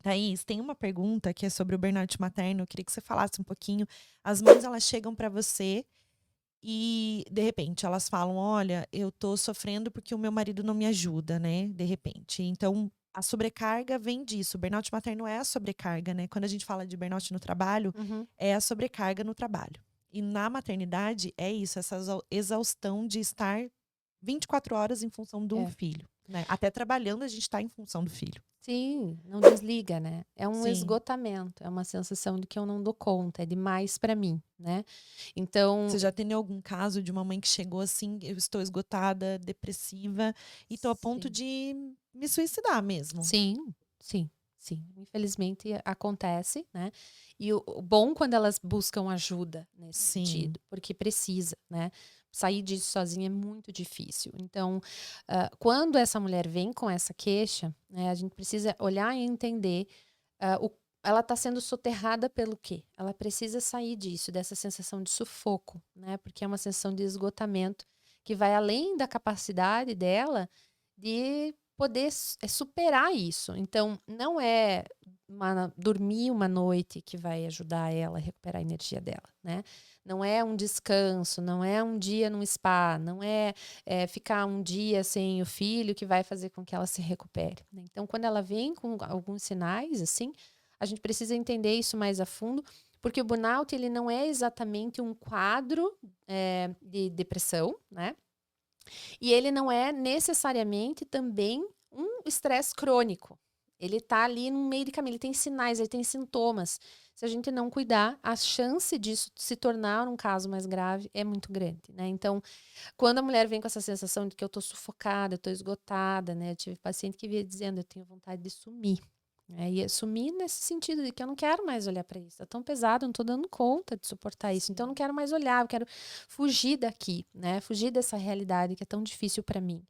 Thaís, tem uma pergunta que é sobre o burnout materno. Eu queria que você falasse um pouquinho. As mães, elas chegam para você e, de repente, elas falam: Olha, eu tô sofrendo porque o meu marido não me ajuda, né? De repente. Então, a sobrecarga vem disso. O burnout materno é a sobrecarga, né? Quando a gente fala de burnout no trabalho, Uhum. é a sobrecarga no trabalho. E na maternidade, é isso, essa exaustão de estar 24 horas em função de um É. filho, né? Até trabalhando, a gente está em função do filho. Sim, não desliga, né? É um Sim. esgotamento, é uma sensação de que eu não dou conta, é demais para mim, né? Então, Você já tem algum caso de uma mãe que chegou assim: eu estou esgotada, depressiva e estou a ponto sim. de me suicidar mesmo? Sim, sim, sim. Infelizmente acontece, né? E o bom quando elas buscam ajuda nesse Sim. sentido, porque precisa, né? Sair disso sozinha é muito difícil. Então, quando essa mulher vem com essa queixa, né, a gente precisa olhar e entender ela está sendo soterrada pelo quê? Ela precisa sair disso, dessa sensação de sufoco, né? Porque é uma sensação de esgotamento que vai além da capacidade dela de poder superar isso. Então, não é dormir uma noite que vai ajudar ela a recuperar a energia dela, né? Não é um descanso, não é um dia num spa, não é, ficar um dia sem o filho que vai fazer com que ela se recupere, né? Então, quando ela vem com alguns sinais, assim, a gente precisa entender isso mais a fundo, porque o burnout ele não é exatamente um quadro de depressão, né? E ele não é necessariamente também um estresse crônico. Ele está ali no meio de caminho, ele tem sinais, ele tem sintomas. Se a gente não cuidar, a chance disso se tornar um caso mais grave é muito grande, né? Então, quando a mulher vem com essa sensação de que eu estou sufocada, eu estou esgotada, né? Eu tive paciente que vinha dizendo, eu tenho vontade de sumir. E sumir nesse sentido de que eu não quero mais olhar para isso. É tão pesado, eu não estou dando conta de suportar isso. Então, eu não Sim. quero mais olhar, eu quero fugir daqui, né? Fugir dessa realidade que é tão difícil para mim.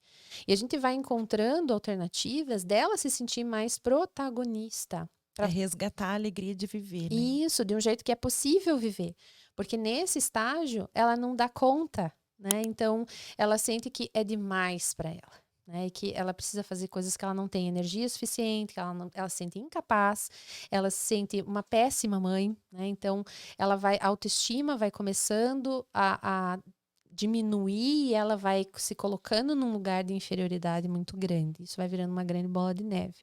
E a gente vai encontrando alternativas dela se sentir mais protagonista. É resgatar a alegria de viver, né? Isso, de um jeito que é possível viver. Porque nesse estágio, ela não dá conta, né? Então, ela sente que é demais para ela. Né, e que ela precisa fazer coisas que ela não tem energia suficiente, que ela se sente incapaz, ela se sente uma péssima mãe, né? Então a autoestima vai começando a diminuir e ela vai se colocando num lugar de inferioridade muito grande. Isso vai virando uma grande bola de neve.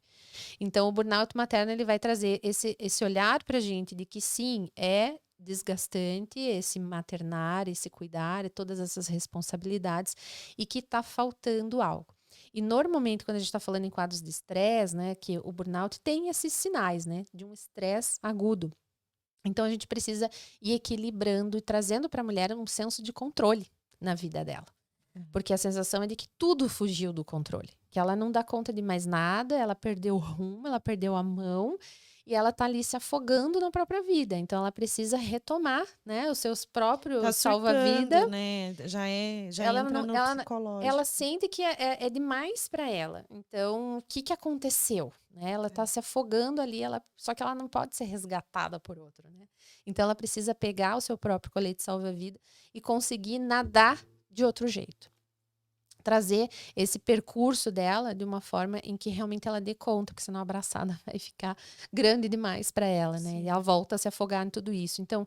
Então, o burnout materno ele vai trazer esse olhar para a gente de que sim, é desgastante esse maternar, esse cuidar, todas essas responsabilidades e que está faltando algo. E normalmente, quando a gente está falando em quadros de estresse, né, que o burnout tem esses sinais, né, de um estresse agudo. Então, a gente precisa ir equilibrando e trazendo para a mulher um senso de controle na vida dela. Porque a sensação é de que tudo fugiu do controle. Que ela não dá conta de mais nada, ela perdeu o rumo, ela perdeu a mão e ela tá ali se afogando na própria vida. Então ela precisa retomar, né, os seus Tá próprios salva-vida. surtando, né? Já Ela entra não, no ela psicológico. sente que é demais para ela. Então, o que que aconteceu? Né? Ela tá se afogando ali, só que ela não pode ser resgatada por outro, né? Então ela precisa pegar o seu próprio colete salva-vida e conseguir nadar de outro jeito, trazer esse percurso dela de uma forma em que realmente ela dê conta, porque senão a abraçada vai ficar grande demais para ela, né? E ela Sim. volta a se afogar em tudo isso. Então,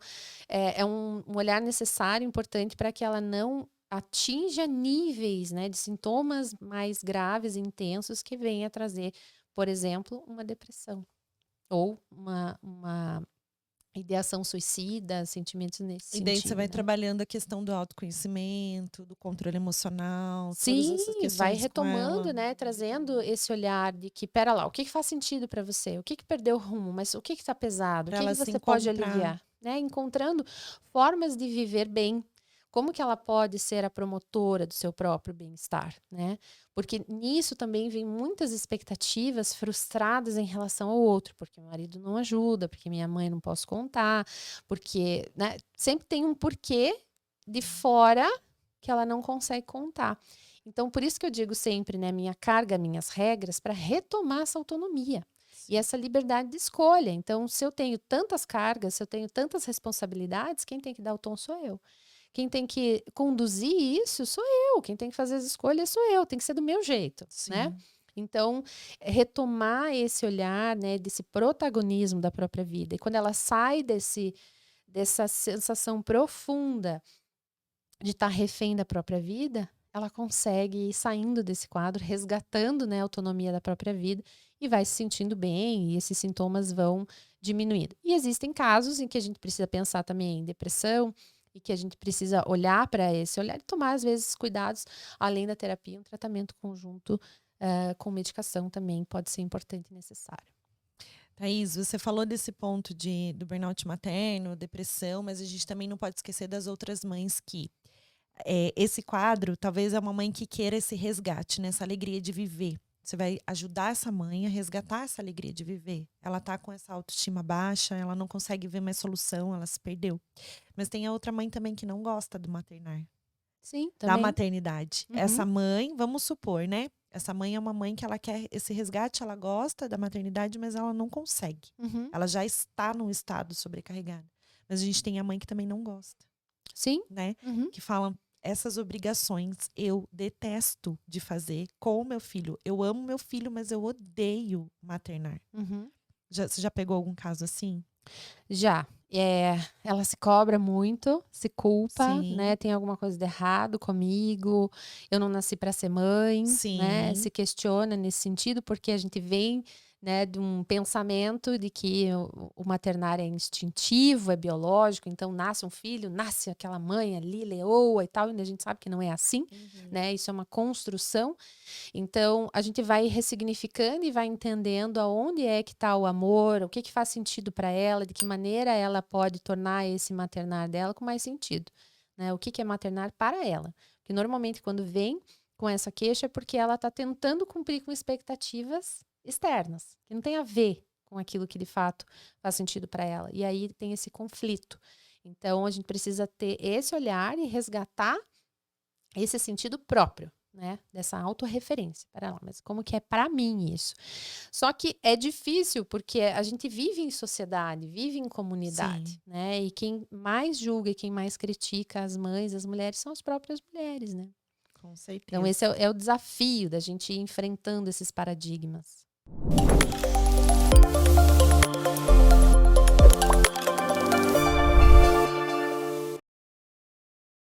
é um olhar necessário, importante para que ela não atinja níveis, né, de sintomas mais graves e intensos que venha trazer, por exemplo, uma depressão ou uma ideação suicida, sentimentos nesse E daí você sentido, vai né? trabalhando a questão do autoconhecimento, do controle emocional, todas essas Sim, vai questões com retomando, ela. né, trazendo esse olhar de que, pera lá, o que que faz sentido para você? O que que perdeu o rumo? Mas o que que tá pesado? O Para que ela que se você pode encontrar. aliviar? Né? Encontrando formas de viver bem. Como que ela pode ser a promotora do seu próprio bem-estar, né? Porque nisso também vem muitas expectativas frustradas em relação ao outro, porque o marido não ajuda, porque minha mãe não posso contar, porque, né, sempre tem um porquê de fora que ela não consegue contar. Então, por isso que eu digo sempre, né, minha carga, minhas regras, para retomar essa autonomia e Sim. essa liberdade de escolha. Então, se eu tenho tantas cargas, se eu tenho tantas responsabilidades, quem tem que dar o tom sou eu. Quem tem que conduzir isso sou eu. Quem tem que fazer as escolhas sou eu. Tem que ser do meu jeito, né? Sim. Então, retomar esse olhar, né, desse protagonismo da própria vida. E quando ela sai dessa sensação profunda de estar refém da própria vida, ela consegue ir saindo desse quadro, resgatando, né, a autonomia da própria vida e vai se sentindo bem e esses sintomas vão diminuindo. E existem casos em que a gente precisa pensar também em depressão e que a gente precisa olhar para esse olhar e tomar, às vezes, cuidados, além da terapia, um tratamento conjunto com medicação também pode ser importante e necessário. Thaís, você falou desse ponto do burnout materno, depressão, mas a gente também não pode esquecer das outras mães que esse quadro talvez é uma mãe que queira esse resgate, né? Essa alegria de viver. Você vai ajudar essa mãe a resgatar essa alegria de viver. Ela tá com essa autoestima baixa, ela não consegue ver mais solução, ela se perdeu. Mas tem a outra mãe também que não gosta do maternar, Sim, da também. maternidade. Essa mãe, vamos supor, né? Essa mãe é uma mãe que ela quer esse resgate, ela gosta da maternidade, mas ela não consegue. Ela já está num estado sobrecarregado. Mas a gente tem a mãe que também não gosta, Sim. né? Que fala, essas obrigações eu detesto de fazer com o meu filho. Eu amo meu filho, mas eu odeio maternar. Você já pegou algum caso assim? Já. Ela se cobra muito, se culpa, Sim. né? Tem alguma coisa de errado comigo, eu não nasci para ser mãe, né? Sim. Se questiona nesse sentido, porque a gente vem, né, de um pensamento de que o maternar é instintivo, é biológico, então nasce um filho, nasce aquela mãe ali, leoa e tal, e a gente sabe que não é assim, né? Isso é uma construção. Então, a gente vai ressignificando e vai entendendo aonde é que está o amor, o que que faz sentido para ela, de que maneira ela pode tornar esse maternar dela com mais sentido, né? O que que é maternar para ela. Porque normalmente quando vem com essa queixa é porque ela está tentando cumprir com expectativas externas, que não tem a ver com aquilo que de fato faz sentido para ela. E aí tem esse conflito. Então, a gente precisa ter esse olhar e resgatar esse sentido próprio, né, dessa autorreferência para ela, mas como que é para mim isso? Só que é difícil porque a gente vive em sociedade, vive em comunidade, né, e quem mais julga e quem mais critica as mães, as mulheres, são as próprias mulheres, né? Com certeza. Então esse é o desafio da gente ir enfrentando esses paradigmas.